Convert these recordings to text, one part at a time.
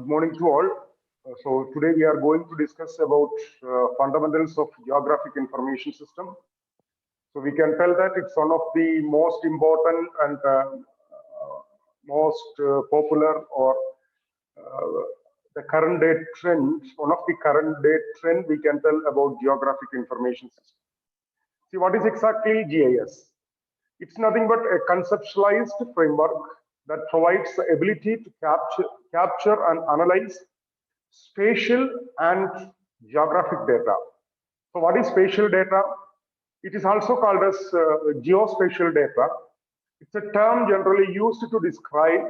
Good morning to all. So today we are going to discuss about fundamentals of geographic information system. So we can tell that it's one of the most important and most popular or uh, the current day trend, one of the current day trend we can tell about geographic information system. See, what is exactly GIS? It's nothing but a conceptualized framework that provides the ability to capture and analyze spatial and geographic data. So what is spatial data? It is also called as geospatial data. It's a term generally used to describe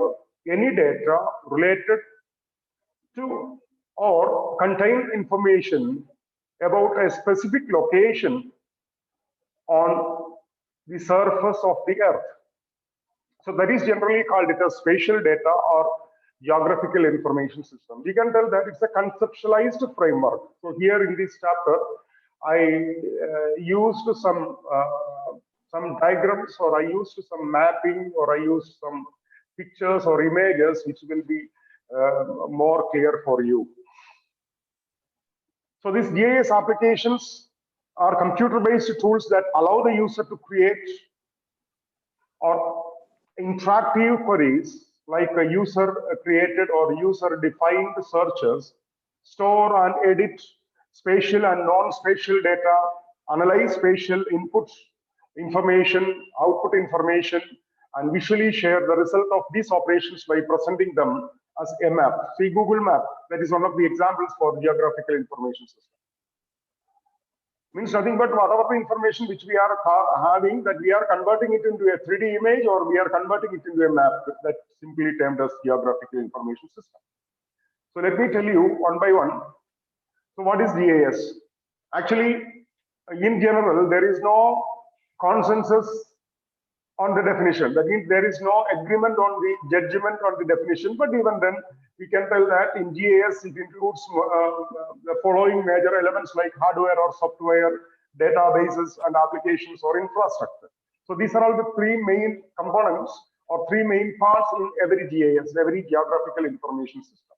any data related to or contain information about a specific location on the surface of the earth. So that is generally called it as spatial data or geographical information system. We can tell that it's a conceptualized framework. So here in this chapter, I used some diagrams, or I used some mapping, or I used some pictures or images which will be more clear for you. So these GIS applications are computer-based tools that allow the user to create or interactive queries like a user created or user defined searches, store and edit spatial and non-spatial data, analyze spatial input information, output information, and visually share the result of these operations by presenting them as a map. See Google Map, that is one of the examples for geographical information system. Means nothing but whatever the information which we are having, that we are converting it into a 3D image, or we are converting it into a map, that simply termed as geographical information system. So let me tell you one by one. So what is GIS? Actually, in general, there is no consensus on the definition. That means there is no agreement on the judgment on the definition, but even then, we can tell that in GIS, it includes the following major elements like hardware or software, databases and applications or infrastructure. So these are all the three main components or three main parts in every GIS, every geographical information system.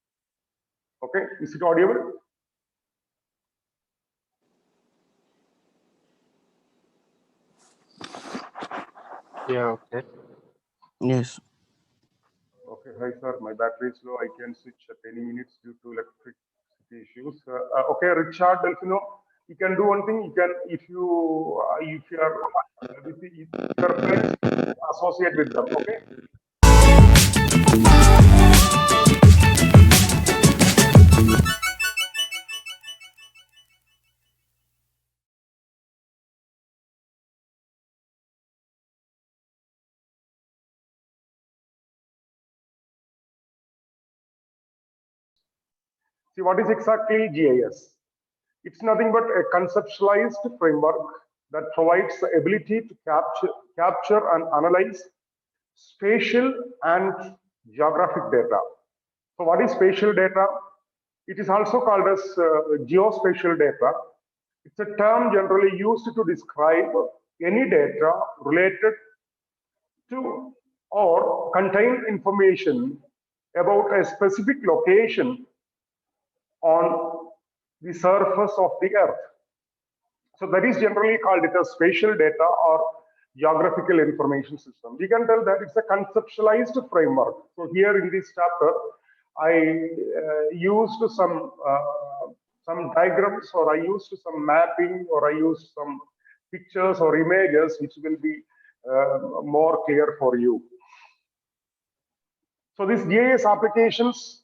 Okay, is it audible? Yeah, okay. Yes. Okay, hi sir, my battery is low. I can switch at any minutes due to electricity issues. Okay, Richard Delfino, you can do one thing. You can, if you are with your friends, associate with them. Okay. See, what is exactly GIS? It's nothing but a conceptualized framework that provides the ability to capture and analyze spatial and geographic data. So what is spatial data? It is also called as geospatial data. It's a term generally used to describe any data related to or contain information about a specific location on the surface of the earth. So that is generally called it as spatial data or geographical information system. We can tell that it's a conceptualized framework. So here in this chapter, I used some diagrams, or I used some mapping, or I used some pictures or images which will be more clear for you. So these GIS applications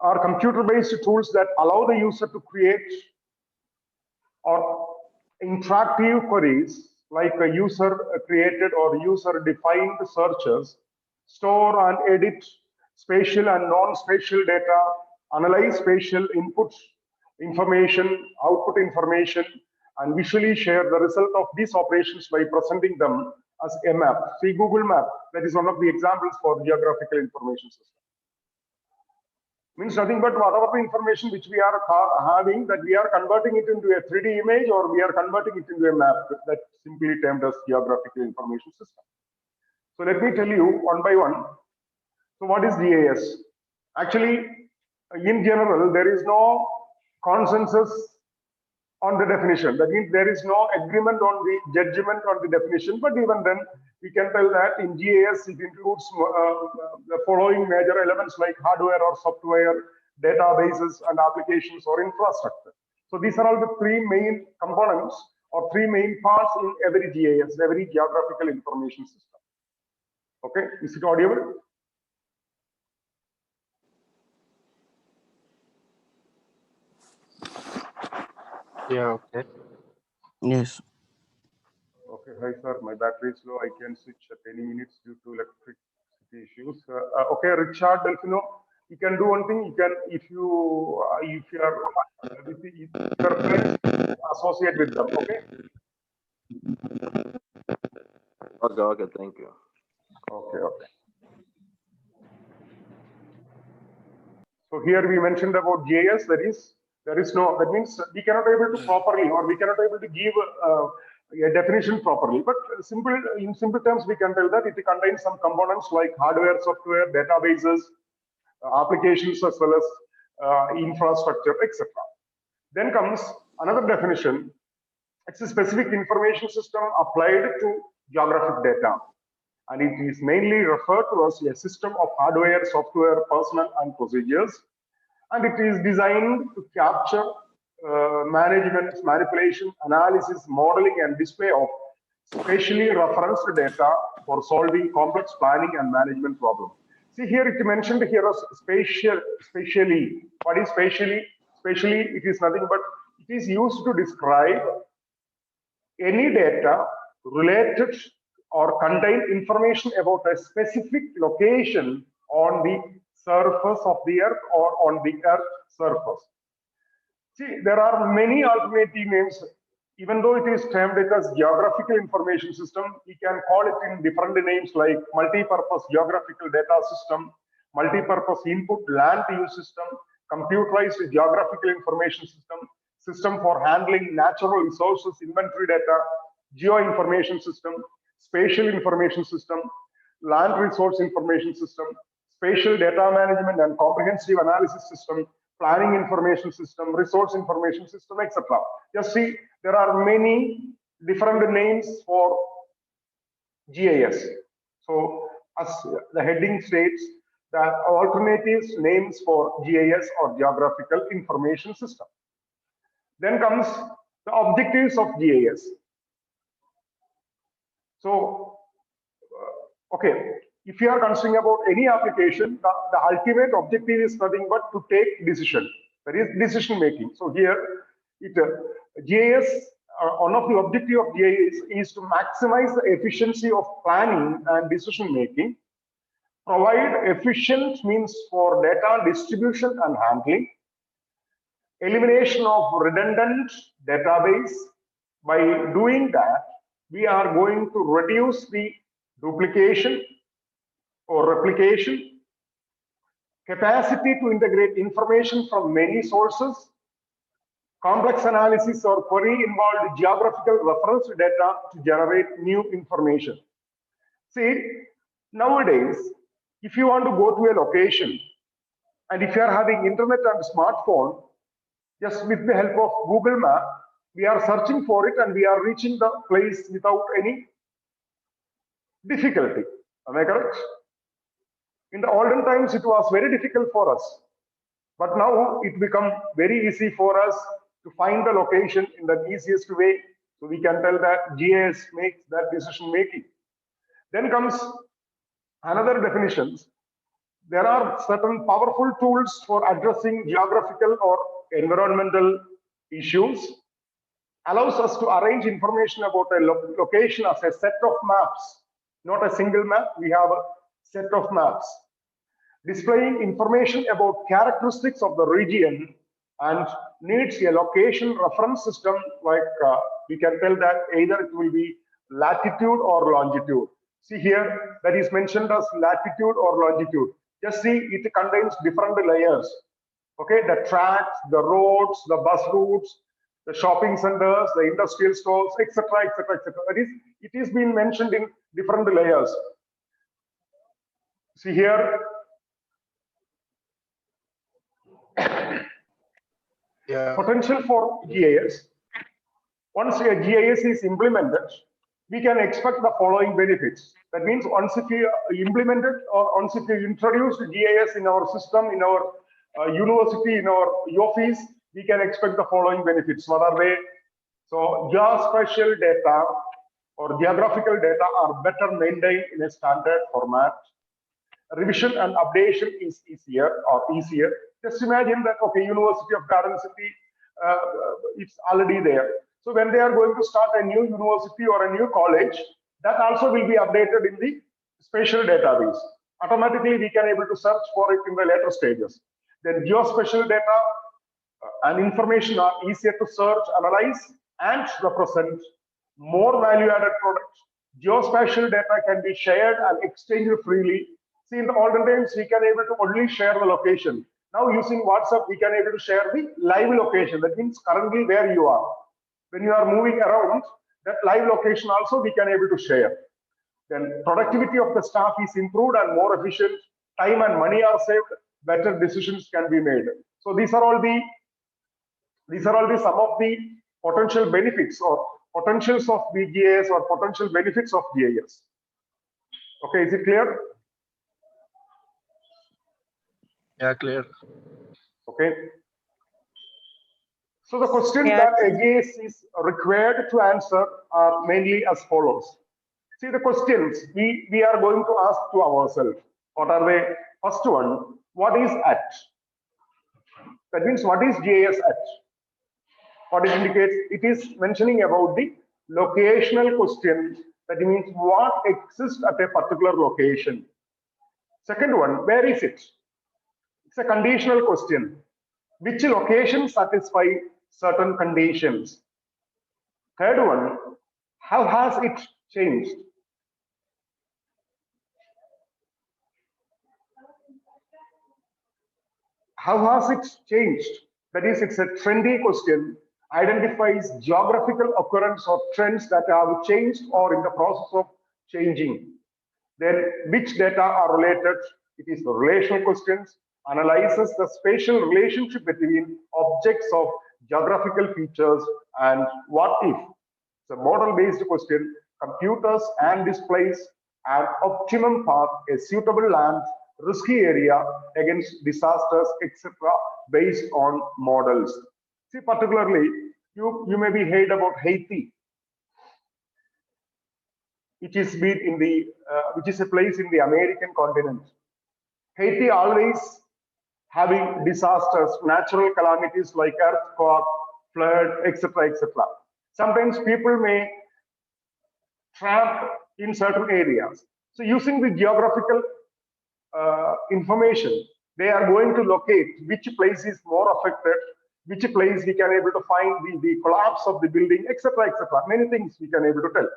are computer-based tools that allow the user to create or interactive queries like a user created or user defined searches, store and edit spatial and non-spatial data, analyze spatial input information, output information, and visually share the result of these operations by presenting them as a map. See Google Map, that is one of the examples for geographical information system. Means nothing but whatever the information which we are having, that we are converting it into a 3D image, or we are converting it into a map, that simply termed as geographical information system. So let me tell you one by one. So what is GIS? Actually, in general, there is no consensus on the definition. That means there is no agreement on the judgment on the definition, but even then, we can tell that in GIS, it includes the following major elements like hardware or software, databases and applications or infrastructure. So these are all the three main components or three main parts in every GIS, every geographical information system. Okay, is it audible? Yeah, okay. Yes. Okay, hi sir, my battery is low. I can switch at any minutes due to electricity issues. Okay, Richard Delfino, you can do one thing. You can, if you are with your friends, associate with them. Okay. Okay, thank you. Okay. So here we mentioned about GIS. There is no. That means we cannot able to properly, or we cannot able to give a definition properly. But in simple terms, we can tell that it contains some components like hardware, software, databases, applications, as well as infrastructure, etc. Then comes another definition. It's a specific information system applied to geographic data, and it is mainly referred to as a system of hardware, software, personnel, and procedures. And it is designed to capture management, manipulation, analysis, modeling, and display of spatially referenced data for solving complex planning and management problems. See here, it mentioned here as spatially. What is spatially? Spatially, it is nothing but it is used to describe any data related or contain information about a specific location on the surface of the earth or on the earth surface. See, there are many alternative names. Even though it is termed as geographical information system, we can call it in different names like multi-purpose geographical data system, multi-purpose input land use system, computerized geographical information system, system for handling natural resources inventory data, geo-information system, spatial information system, land resource information system, spatial data management and comprehensive analysis system, planning information system, resource information system, etc. Just see, there are many different names for GIS. So, as the heading states, the alternatives names for GIS or geographical information system. Then comes the objectives of GIS. So, okay, if you are considering about any application, the ultimate objective is nothing but to take decision. That is decision making. So here, GIS, one of the objective of GIS is to maximize the efficiency of planning and decision making, provide efficient means for data distribution and handling, elimination of redundant database. By doing that, we are going to reduce the duplication or replication, capacity to integrate information from many sources, complex analysis or query involved geographical reference data to generate new information. See, nowadays, if you want to go to a location, and if you are having internet and smartphone, just with the help of Google Map, we are searching for it and we are reaching the place without any difficulty. Am I correct? In the olden times, it was very difficult for us. But now it becomes very easy for us to find the location in the easiest way. So we can tell that GIS makes that decision making. Then comes another definitions. There are certain powerful tools for addressing geographical or environmental issues. Allows us to arrange information about a location as a set of maps, not a single map. We have a set of maps displaying information about characteristics of the region and needs a location reference system. Like we can tell that either it will be latitude or longitude. See here, that is mentioned as latitude or longitude. Just see, it contains different layers. Okay, the tracks, the roads, the bus routes, the shopping centers, the industrial stores, etc., etc., etc. That is, it is being mentioned in different layers. See here, Yeah. Potential for GIS. Once a GIS is implemented, we can expect the following benefits. That means once if you implement it or once if you introduce GIS in our system, in our university, in our office, we can expect the following benefits. What are they? So geospatial data or geographical data are better maintained in a standard format. Revision and updation is easier. Just imagine that, okay, University of Garden City, it's already there. So when they are going to start a new university or a new college, that also will be updated in the spatial database. Automatically, we can able to search for it in the later stages. Then geospatial data and information are easier to search, analyze, and represent. More value-added products. Geospatial data can be shared and exchanged freely. See, in the olden times, we can able to only share the location. Now, using WhatsApp, we can able to share the live location. That means currently where you are. When you are moving around, that live location also we can able to share. Then productivity of the staff is improved and more efficient. Time and money are saved. Better decisions can be made. So these are all the some of the potential benefits or potentials of the GIS or potential benefits of GIS. Okay, is it clear? Yeah, clear. Okay. So the questions that a GIS is required to answer are mainly as follows. See, the questions we are going to ask to ourselves. What are they? First one, what is at? That means what is GIS at? What it indicates, it is mentioning about the locational question. That means what exists at a particular location. Second one, where is it? It's a conditional question. Which location satisfy certain conditions? Third one, how has it changed? How has it changed? That is, it's a trendy question, identifies geographical occurrence or trends that have changed or in the process of changing. Then which data are related? It is the relational questions, analyzes the spatial relationship between objects of geographical features and what if. It's a model-based question, computers and displays an optimum path, a suitable land, risky area against disasters, etc., based on models. See, particularly, you may be heard about Haiti, which is a place in the American continent. Haiti always having disasters, natural calamities like earthquake, flood, etc., etc. Sometimes people may trap in certain areas. So using the geographical information, they are going to locate which place is more affected, which place we can able to find the collapse of the building, etc., etc. Many things we can able to tell.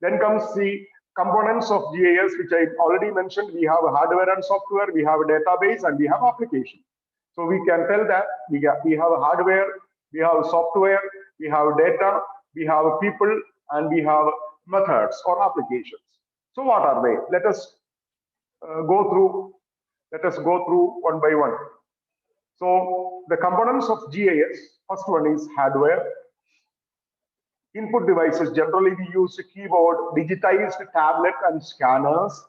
Then comes the components of GIS, which I already mentioned. We have a hardware and software, we have a database, and we have application. So we can tell that we have a hardware, we have software, we have data, we have people, and we have methods or applications. So what are they? Let us go through one by one. So the components of GIS, first one is hardware. Input devices, generally we use a keyboard, digitized tablet and scanners,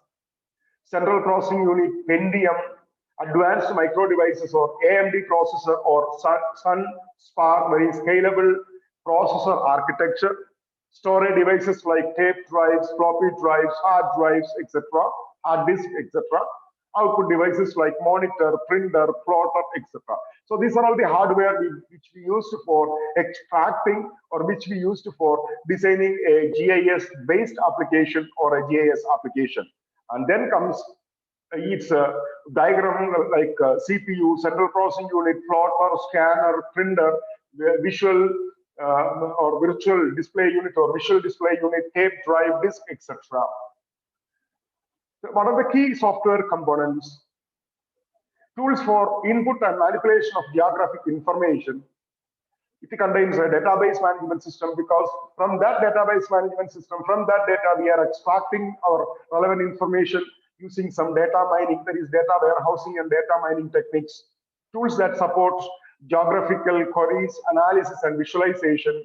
central processing unit, Pentium, advanced micro devices or AMD processor or Sun Spark, very scalable processor architecture, storage devices like tape drives, floppy drives, hard drives, etc., hard disk, etc., output devices like monitor, printer, plotter, etc. So these are all the hardware which we used for extracting or which we used for designing a GIS-based application or a GIS application. And then comes its diagram like CPU, central processing unit, plotter, scanner, printer, visual or virtual display unit or visual display unit, tape drive, disk, etc. What are the key software components? Tools for input and manipulation of geographic information. It contains a database management system, because from that database management system, from that data, we are extracting our relevant information using some data mining, that is data warehousing and data mining techniques. tools that support geographical queries, analysis, and visualization,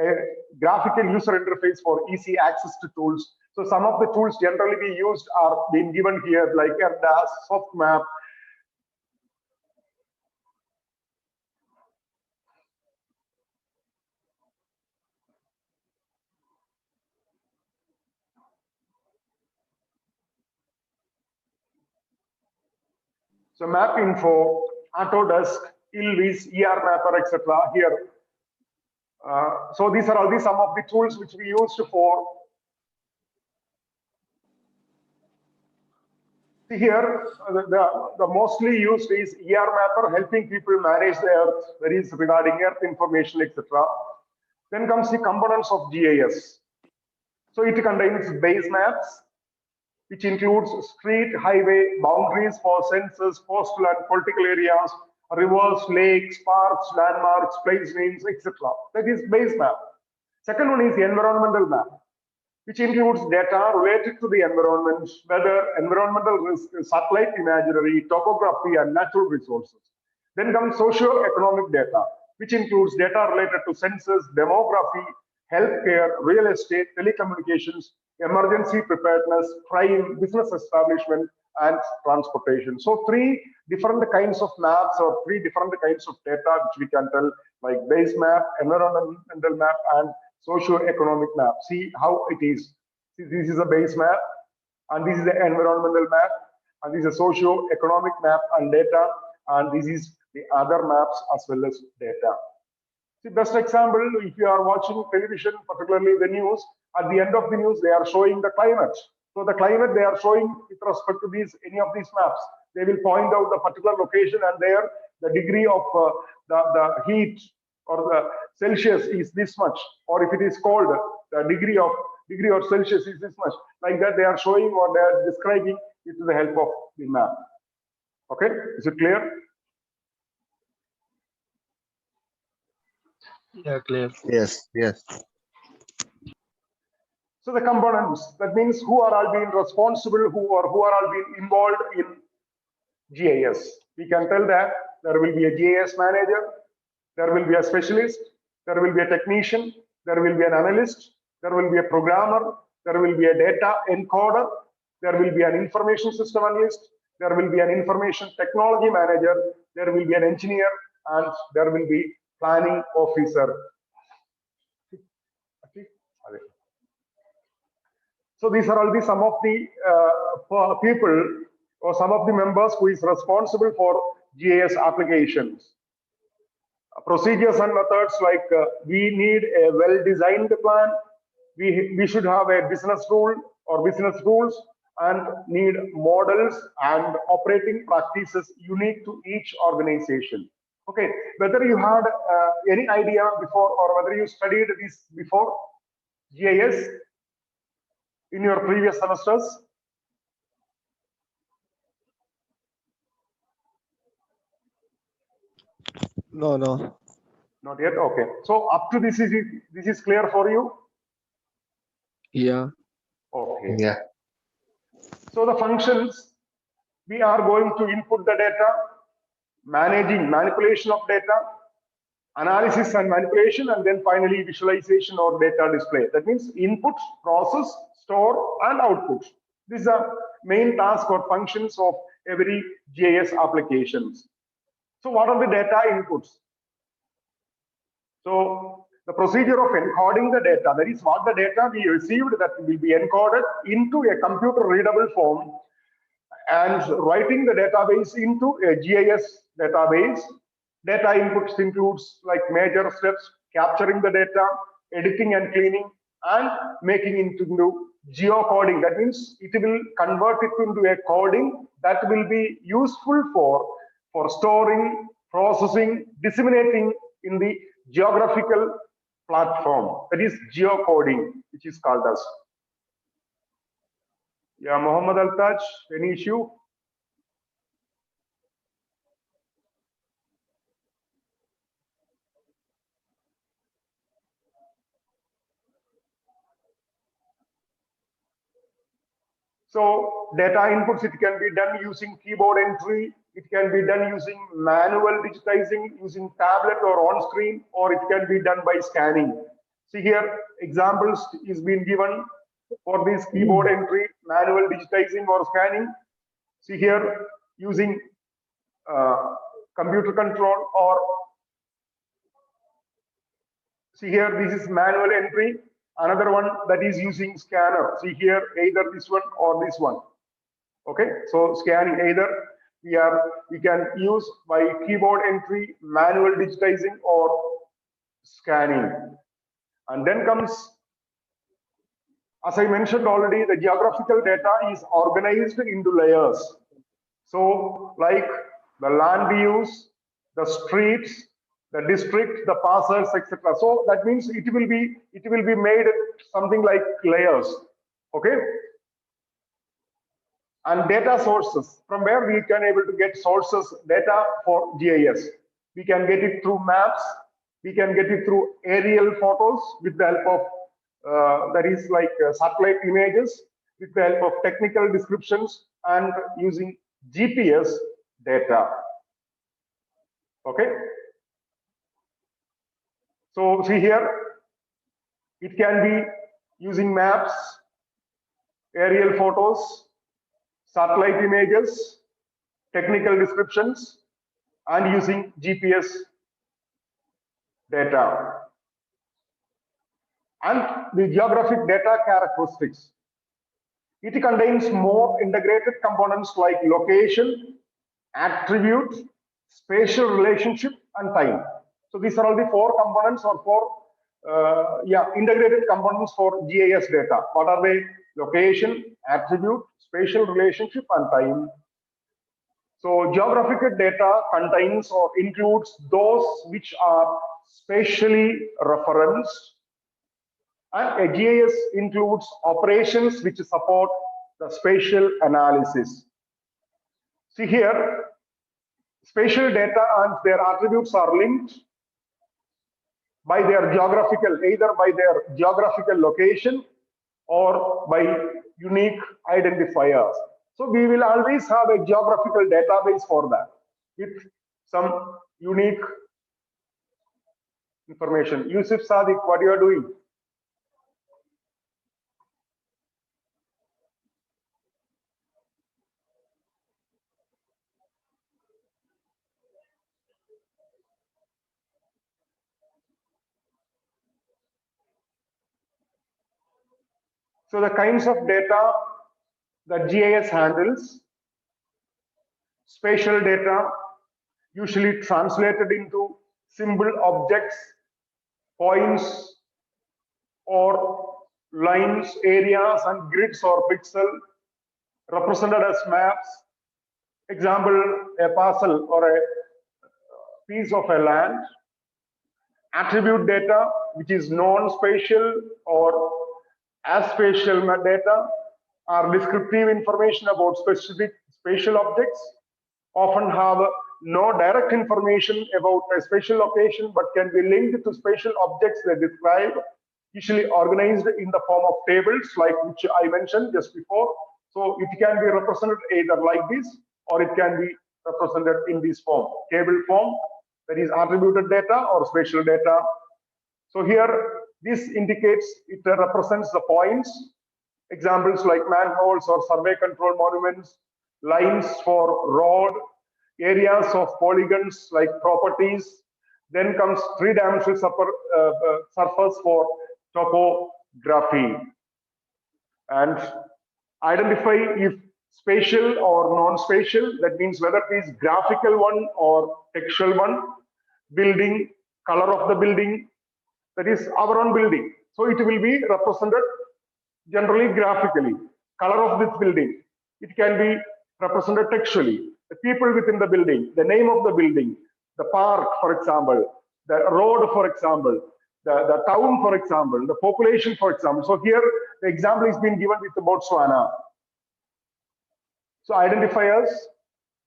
a graphical user interface for easy access to tools. So some of the tools generally we used are being given here, like ERDAS, SoftMap. So Map Info, Autodesk, Ilvis, ER Mapper, etc. Here. So these are all some of the tools which we used for. See here, the mostly used is ER Mapper, helping people manage the Earth, that is regarding Earth information, etc. Then comes the components of GIS. So it contains base maps, which includes street, highway, boundaries for census, postal and political areas, rivers, lakes, parks, landmarks, place names, etc. That is base map. Second one is the environmental map, which includes data related to the environment, weather, environmental risk, satellite imagery, topography, and natural resources. Then comes socio-economic data, which includes data related to census, demography, healthcare, real estate, telecommunications, emergency preparedness, crime, business establishment, and transportation. So three different kinds of maps or three different kinds of data which we can tell, like base map, environmental map, and socio-economic map. See how it is. See, this is a base map, and this is the environmental map, and this is a socio-economic map and data, and this is the other maps as well as data. The best example, if you are watching television, particularly the news, at the end of the news, they are showing the climate. So the climate they are showing with respect to any of these maps. They will point out the particular location and there the degree of the heat or the Celsius is this much, or if it is cold, the degree of Celsius is this much. Like that, they are showing or they are describing it with the help of the map. Okay, is it clear? Yeah, clear. Yes, yes. So the components, that means who are all being responsible, who are all being involved in GIS. We can tell that there will be a GIS manager, there will be a specialist, there will be a technician, there will be an analyst, there will be a programmer, there will be a data encoder, there will be an information system analyst, there will be an information technology manager, there will be an engineer, and there will be planning officer. So these are all some of the people or some of the members who is responsible for GIS applications. Procedures and methods, like we need a well-designed plan. We should have a business rule or business rules, and need models and operating practices unique to each organization. Okay, whether you had any idea before or whether you studied this before, GIS, in your previous semesters? No, no. Not yet. Okay. So up to this is clear for you? Yeah. Okay. Yeah. So the functions, we are going to input the data, manipulation of data, analysis and manipulation, and then finally visualization or data display. That means input, process, store, and output. These are main tasks or functions of every GIS applications. So what are the data inputs? So the procedure of encoding the data, that is what the data we received that will be encoded into a computer readable form, and writing the database into a GIS database. Data inputs includes like major steps: capturing the data, editing and cleaning, and making it into geocoding. That means it will convert it into a coding that will be useful for storing, processing, disseminating in the geographical platform. That is geocoding, which is called as. Yeah, Mohammed Al-Taj, any issue? So data inputs, it can be done using keyboard entry, it can be done using manual digitizing, using tablet or on screen, or it can be done by scanning. See here, examples is being given for this keyboard entry, manual digitizing or scanning. See here, using computer control, or see here, this is manual entry. Another one that is using scanner. See here, either this one or this one. Okay, so scanning, either we can use by keyboard entry, manual digitizing, or scanning. And then comes, as I mentioned already, the geographical data is organized into layers. So like the land use, the streets, the district, the parcels, etc. So that means it will be made something like layers. Okay. And data sources, from where we can able to get sources data for GIS. We can get it through maps. We can get it through aerial photos with the help of that is like satellite images, with the help of technical descriptions, and using GPS data. Okay. So see here, it can be using maps, aerial photos, satellite images, technical descriptions, and using GPS data. And the geographic data characteristics. It contains more integrated components like location, attribute, spatial relationship, and time. So these are all the four components or four integrated components for GIS data. What are they? Location, attribute, spatial relationship, and time. So geographical data contains or includes those which are spatially referenced, and a GIS includes operations which support the spatial analysis. See here, spatial data and their attributes are linked by their geographical, either by their geographical location or by unique identifiers. So we will always have a geographical database for that with some unique information. Yusuf Sadiq, what you are doing? So the kinds of data that GIS handles: spatial data, usually translated into symbol objects, points, or lines, areas, and grids or pixel, represented as maps. Example, a parcel or a piece of a land. Attribute data, which is non-spatial or aspatial data, are descriptive information about specific spatial objects, often have no direct information about a spatial location, but can be linked to spatial objects they describe, usually organized in the form of tables, like which I mentioned just before. So it can be represented either like this, or it can be represented in this form, table form, that is attributed data or spatial data. So here, this indicates, it represents the points, examples like manholes or survey control monuments, lines for road, areas of polygons like properties. Then comes three-dimensional surface for topography. And identify if spatial or non-spatial, that means whether it is graphical one or textual one. Building, color of the building, that is our own building. So it will be represented generally graphically. Color of this building, it can be represented textually. The people within the building, the name of the building, the park, for example, the road, for example, the town, for example, the population, for example. So here the example is being given with the Botswana. So identifiers,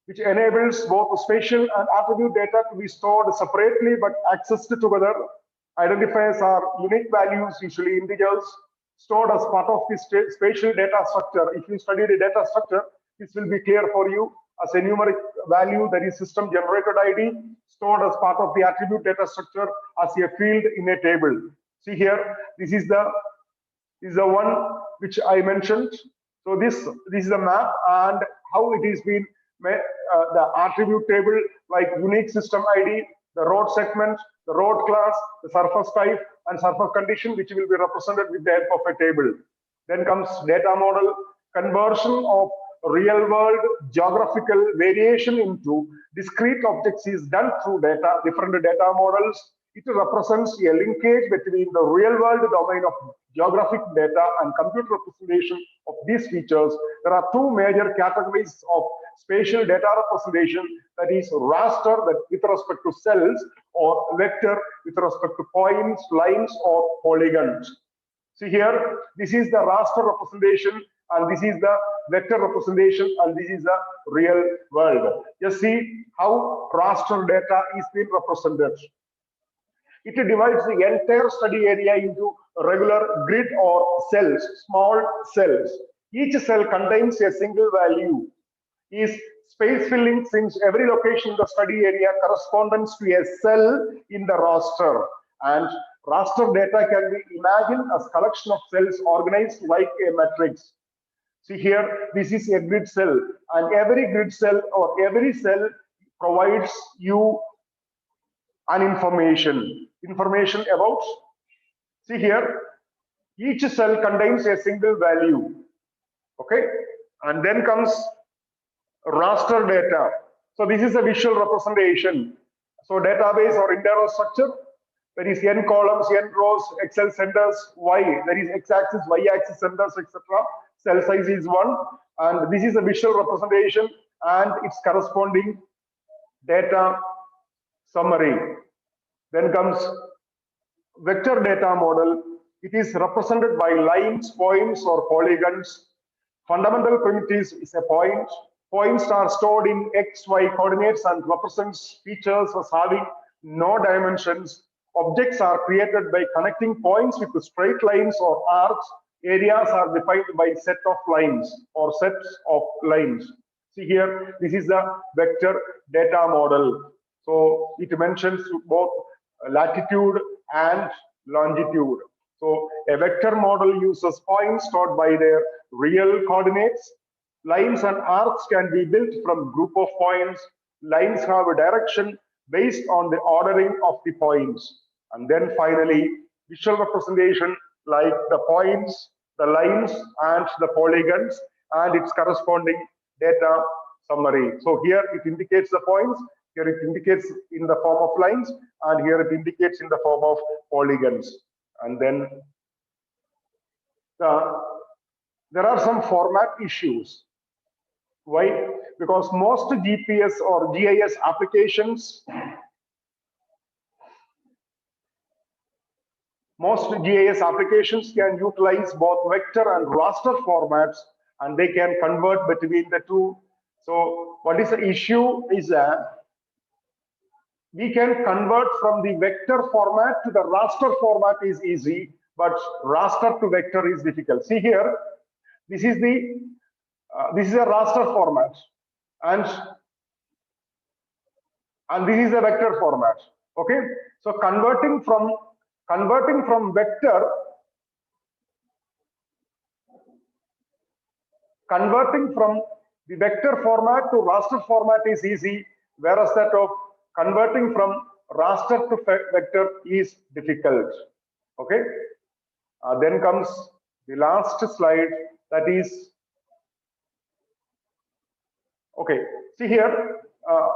which enables both spatial and attribute data to be stored separately but accessed together. Identifiers are unique values, usually integers, stored as part of this spatial data structure. If you study the data structure, this will be clear for you. as a numeric value, that is system generated ID, stored as part of the attribute data structure as a field in a table. See here, this is the one which I mentioned. So this is a map, and how it is been made, the attribute table like unique system ID, the road segment, the road class, the surface type, and surface condition, which will be represented with the help of a table. Then comes data model, conversion of real world geographical variation into discrete objects is done through different data models. It represents a linkage between the real world domain of geographic data and computer representation of these features. There are two major categories of spatial data representation, that is raster, that with respect to cells, or vector with respect to points, lines, or polygons. See here, this is the raster representation, and this is the vector representation, and this is the real world. Just see how raster data is being represented. It divides the entire study area into regular grid or cells, small cells. Each cell contains a single value. Is space filling, since every location in the study area corresponds to a cell in the raster. And raster data can be imagined as collection of cells organized like a matrix. See here, this is a grid cell, and every grid cell or every cell provides you an information about. See here, each cell contains a single value. Okay, and then comes raster data. So this is a visual representation. So database or internal structure, there is n columns, n rows, Excel centers, y, there is x-axis, y-axis centers, etc. Cell size is 1, and this is a visual representation and its corresponding data summary. Then comes vector data model. It is represented by lines, points, or polygons. Fundamental primitives is a point. Points are stored in x, y coordinates and represents features as having no dimensions. Objects are created by connecting points with straight lines or arcs. Areas are defined by set of lines or sets of lines. See here, this is the vector data model. So it mentions both latitude and longitude. So a vector model uses points stored by their real coordinates. Lines and arcs can be built from group of points. Lines have a direction based on the ordering of the points. And then finally, visual representation like the points, the lines, and the polygons, and its corresponding data summary. So here it indicates the points, here it indicates in the form of lines, and here it indicates in the form of polygons. And then there are some format issues. Why? Because most GPS or GIS applications, can utilize both vector and raster formats, and they can convert between the two. So what is the issue is that we can convert from the vector format to the raster format is easy, but raster to vector is difficult. See here, this is a raster format, and this is a vector format. Okay, so converting from the vector format to raster format is easy, whereas that of converting from raster to vector is difficult. Okay, then comes the last slide, that is, okay, see here,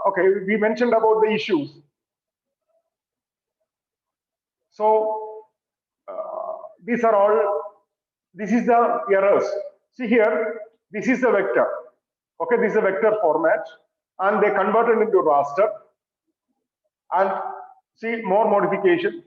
okay, we mentioned about the issues. So these are all, this is the errors. See here, this is the vector. Okay, this is a vector format, and they converted into raster. And see, more modification.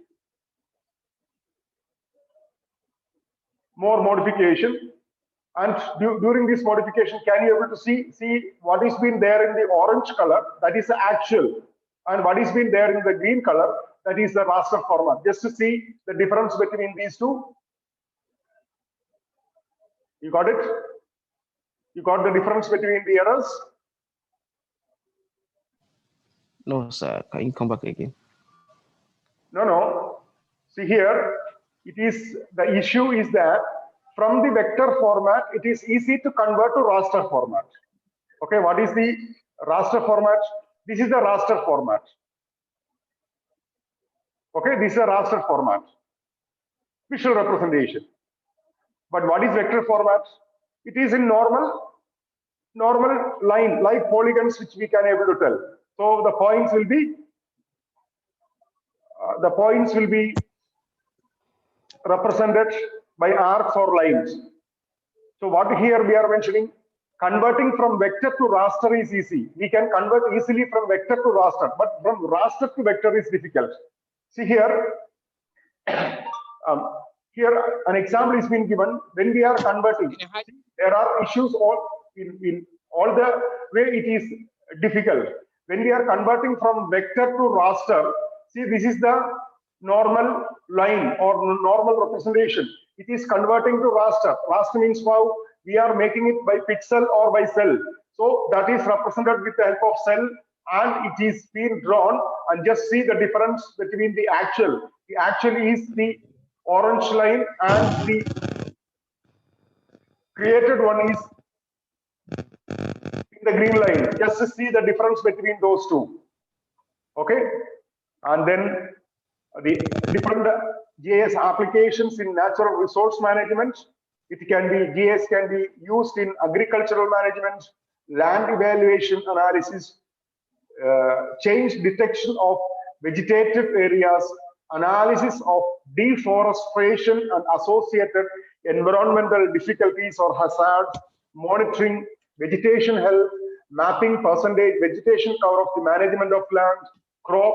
And during this modification, can you able to see what is been there in the orange color, that is the actual, and what is been there in the green color, that is the raster format, just to see the difference between these two. You got it? You got the difference between the errors? No, sir. Can you come back again? No. See here, the issue is that from the vector format, it is easy to convert to raster format. Okay, what is the raster format? This is the raster format. Okay, this is a raster format, visual representation. But what is vector format? It is in normal line, like polygons, which we can able to tell. So the points will be represented by arcs or lines. So what here we are mentioning, converting from vector to raster is easy. We can convert easily from vector to raster, but from raster to vector is difficult. See here, here an example is being given. When we are converting, there are issues in all the way it is difficult. When we are converting from vector to raster, see, this is the normal line or normal representation. It is converting to raster. Raster means how we are making it by pixel or by cell. So that is represented with the help of cell, and it is being drawn. And just see the difference between the actual. The actual is the orange line, and the created one is the green line. Just to see the difference between those two. Okay, and then the different GIS applications in natural resource management. It can be, GIS can be used in agricultural management, land evaluation analysis, change detection of vegetative areas, analysis of deforestation and associated environmental difficulties or hazards, monitoring vegetation health, mapping percentage vegetation cover of the management of land, crop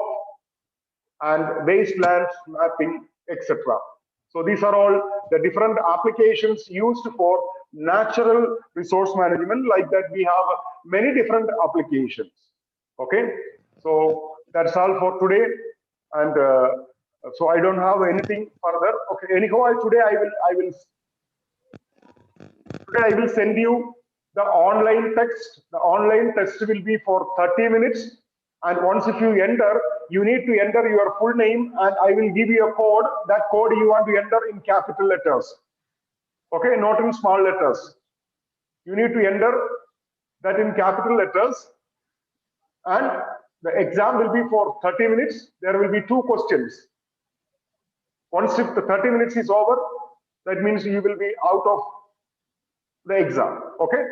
and wasteland mapping, etc. So these are all the different applications used for natural resource management. Like that, we have many different applications. Okay, so that's all for today, and so I don't have anything further. Okay, anyhow, today I will send you the online text. The online test will be for 30 minutes. And once if you enter, you need to enter your full name, and I will give you a code. That code you want to enter in capital letters. Okay, not in small letters. You need to enter that in capital letters. And the exam will be for 30 minutes. There will be 2 questions. Once if the 30 minutes is over, that means you will be out of the exam. Okay.